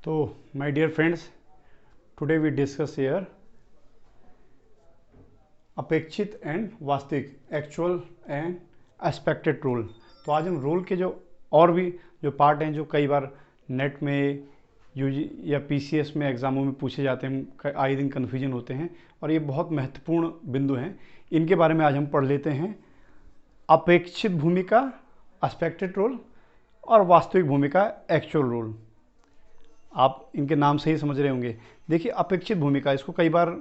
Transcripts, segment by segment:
So, my dear friends, today we discuss here अपेक्षित and वास्तविक, actual and expected role. तो आज हम रोल के जो और भी जो पार्ट हैं जो कई बार नेट में यूजी या पीसीएस में एग्जामों में पूछे जाते हैं, आए दिन कन्फ्यूजन होते हैं और ये बहुत महत्वपूर्ण बिंदु हैं। इनके बारे में आज हम पढ़ लेते हैं। अपेक्षित भूमिका, एक्सपेक्टेड रोल और वास्तविक भूमिका, एक्चुअल रोल। आप इनके नाम से ही समझ रहे होंगे। देखिए, अपेक्षित भूमिका, इसको कई बार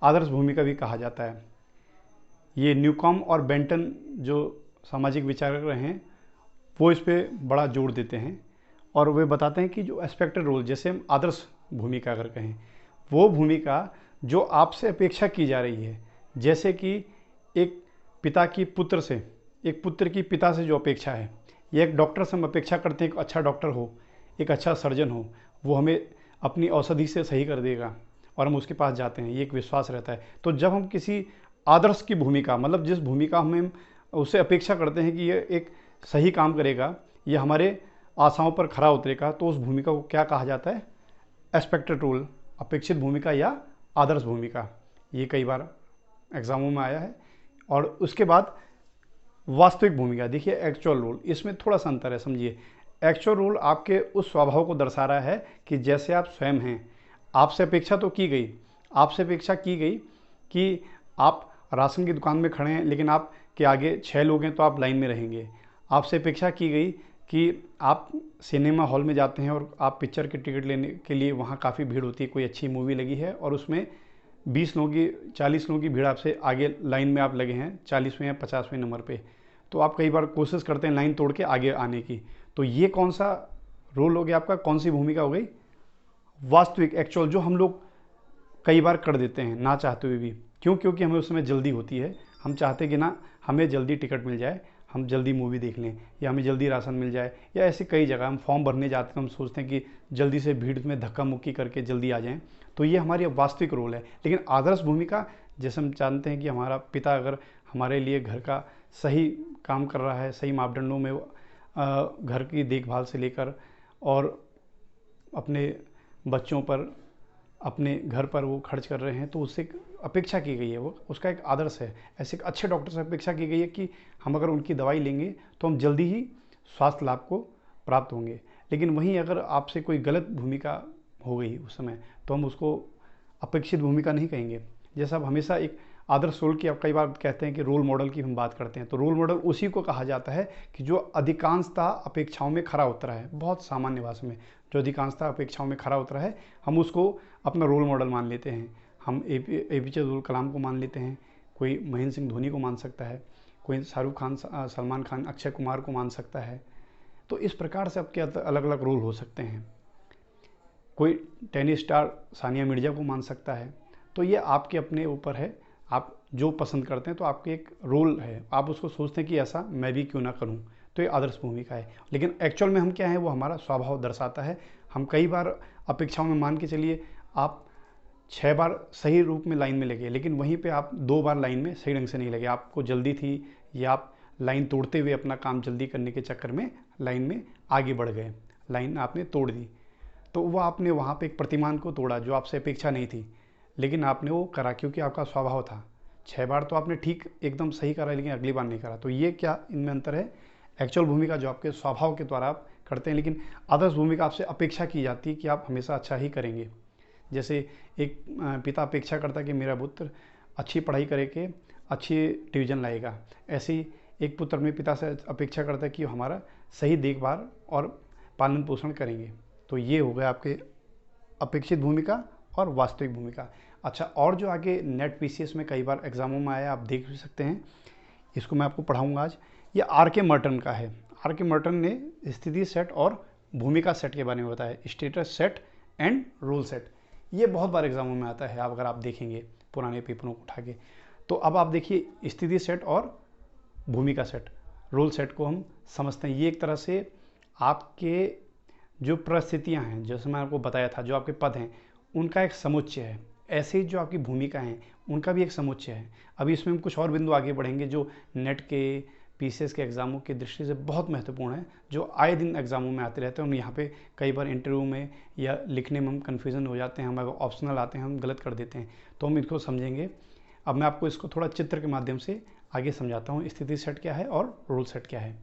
आदर्श भूमिका भी कहा जाता है। ये न्यूकॉम और बेंटन जो सामाजिक विचारक रहे हैं वो इस पर बड़ा जोर देते हैं और वे बताते हैं कि जो एक्सपेक्टेड रोल, जैसे हम आदर्श भूमिका अगर कहें, वो भूमिका जो आपसे अपेक्षा की जा रही है, जैसे कि एक पिता की पुत्र से, एक पुत्र की पिता से जो अपेक्षा है, या एक डॉक्टर से हम अपेक्षा करते हैं कि अच्छा डॉक्टर हो, एक अच्छा सर्जन हो, वो हमें अपनी औषधि से सही कर देगा और हम उसके पास जाते हैं, ये एक विश्वास रहता है। तो जब हम किसी आदर्श की भूमिका, मतलब जिस भूमिका हमें उससे अपेक्षा करते हैं कि ये एक सही काम करेगा, ये हमारे आशाओं पर खरा उतरेगा, तो उस भूमिका को क्या कहा जाता है? एक्सपेक्टेड रोल, अपेक्षित भूमिका या आदर्श भूमिका। ये कई बार एग्जामों में आया है। और उसके बाद वास्तविक भूमिका, देखिए एक्चुअल रोल, इसमें थोड़ा सा अंतर है, समझिए। एक्चुअल रोल आपके उस स्वभाव को दर्शा रहा है कि जैसे आप स्वयं हैं। आपसे अपेक्षा तो की गई, आपसे अपेक्षा की गई कि आप राशन की दुकान में खड़े हैं लेकिन आप के आगे 6 लोग हैं तो आप लाइन में रहेंगे। आपसे अपेक्षा की गई कि आप सिनेमा हॉल में जाते हैं और आप पिक्चर के टिकट लेने के लिए, वहाँ काफ़ी भीड़ होती है, कोई अच्छी मूवी लगी है और उसमें 20 लोगों की, 40 लोगों की भीड़ आपसे आगे लाइन में आप लगे हैं 40वें या 50वें नंबर पे, तो आप कई बार कोशिश करते हैं लाइन तोड़ के आगे आने की। तो ये कौन सा रोल हो गया आपका, कौन सी भूमिका हो गई? वास्तविक, एक्चुअल, जो हम लोग कई बार कर देते हैं ना चाहते हुए भी। क्यों? क्योंकि हमें उस समय जल्दी होती है। हम चाहते कि ना हमें जल्दी टिकट मिल जाए, हम जल्दी मूवी देख लें, या हमें जल्दी राशन मिल जाए, या ऐसे कई जगह हम फॉर्म भरने जाते हैं, हम सोचते हैं कि जल्दी से भीड़ में धक्का मुक्की करके जल्दी आ जाएं। तो ये हमारी वास्तविक रोल है। लेकिन आदर्श भूमिका, जैसे हम जानते हैं कि हमारा पिता अगर हमारे लिए घर का सही काम कर रहा है, सही मापदंडों में घर की देखभाल से लेकर और अपने बच्चों पर, अपने घर पर वो खर्च कर रहे हैं, तो उससे अपेक्षा की गई है, वो उसका एक आदर्श है। ऐसे एक अच्छे डॉक्टर से अपेक्षा की गई है कि हम अगर उनकी दवाई लेंगे तो हम जल्दी ही स्वास्थ्य लाभ को प्राप्त होंगे। लेकिन वहीं अगर आपसे कोई गलत भूमिका हो गई उस समय, तो हम उसको अपेक्षित भूमिका नहीं कहेंगे। जैसा आप हमेशा एक आदर्श रोल की, आप कई बार कहते हैं कि रोल मॉडल की हम बात करते हैं, तो रोल मॉडल उसी को कहा जाता है कि जो अधिकांशतः अपेक्षाओं में खरा उतरा है। बहुत सामान्य भाषा में, जो अधिकांशतः अपेक्षाओं में खरा उतरा है, हम उसको अपना रोल मॉडल मान लेते हैं। हम एपीजे अब्दुल कलाम को मान लेते हैं, कोई महेंद्र सिंह धोनी को मान सकता है, कोई शाहरुख खान, सलमान खान, अक्षय कुमार को मान सकता है। तो इस प्रकार से आपके अलग अलग रोल हो सकते हैं। कोई टेनिस स्टार सानिया मिर्जा को मान सकता है। तो ये आपके अपने ऊपर है, आप जो पसंद करते हैं, तो आपके एक रोल है, आप उसको सोचते हैं कि ऐसा मैं भी क्यों ना करूं। तो ये आदर्श भूमिका है। लेकिन एक्चुअल में हम क्या है, वो हमारा स्वभाव दर्शाता है। हम कई बार अपेक्षाओं में, मान के चलिए आप 6 बार सही रूप में लाइन में लगे, लेकिन वहीं पे आप 2 बार लाइन में सही ढंग से नहीं लगे, आपको जल्दी थी, या आप लाइन तोड़ते हुए अपना काम जल्दी करने के चक्कर में लाइन में आगे बढ़ गए, लाइन आपने तोड़ दी। तो वो आपने वहाँ पे एक प्रतिमान को तोड़ा जो आपसे अपेक्षा नहीं थी, लेकिन आपने वो करा क्योंकि आपका स्वभाव था। 6 बार तो आपने ठीक एकदम सही करा, लेकिन अगली बार नहीं करा। तो ये क्या इनमें अंतर है? एक्चुअल भूमिका जो आपके स्वभाव के द्वारा आप करते हैं, लेकिन आदर्श भूमिका आपसे अपेक्षा की जाती है कि आप हमेशा अच्छा ही करेंगे। जैसे एक पिता अपेक्षा करता है कि मेरा पुत्र अच्छी पढ़ाई करके अच्छी डिवीज़न लाएगा, ऐसे ही एक पुत्र अपने पिता से अपेक्षा करता है कि हमारा सही देखभाल और पालन पोषण करेंगे। तो ये हो गया आपके अपेक्षित भूमिका और वास्तविक भूमिका। अच्छा, और जो आगे नेट पीसीएस में कई बार एग्जामों में आया, आप देख भी सकते हैं, इसको मैं आपको पढ़ाऊंगा आज। ये आर.के. मर्टन का है। आर.के. मर्टन ने स्थिति सेट और भूमिका सेट के बारे में बताया, status set and role set. ये बहुत बार एग्जामों में आता है, आप अगर आप देखेंगे पुराने पेपरों को उठा के। तो अब आप देखिए, स्थिति सेट और भूमिका सेट, रोल सेट को हम समझते हैं। ये एक तरह से आपके जो परिस्थितियाँ हैं, जैसे मैं आपको बताया था, जो आपके पद हैं उनका एक समुच्चय है। ऐसे ही जो आपकी भूमिका हैं उनका भी एक समुच्चय है। अभी इसमें हम कुछ और बिंदु आगे बढ़ेंगे जो नेट के पीसीएस के एग्ज़ामों की दृष्टि से बहुत महत्वपूर्ण है, जो आए दिन एग्ज़ामों में आते रहते हैं। और यहाँ पे कई बार इंटरव्यू में या लिखने में हम कन्फ्यूज़न हो जाते हैं, हमारे ऑप्शनल आते हैं, हम गलत कर देते हैं, तो हम इनको समझेंगे। अब मैं आपको इसको थोड़ा चित्र के माध्यम से आगे समझाता हूँ, स्थिति सेट क्या है और रूल सेट क्या है।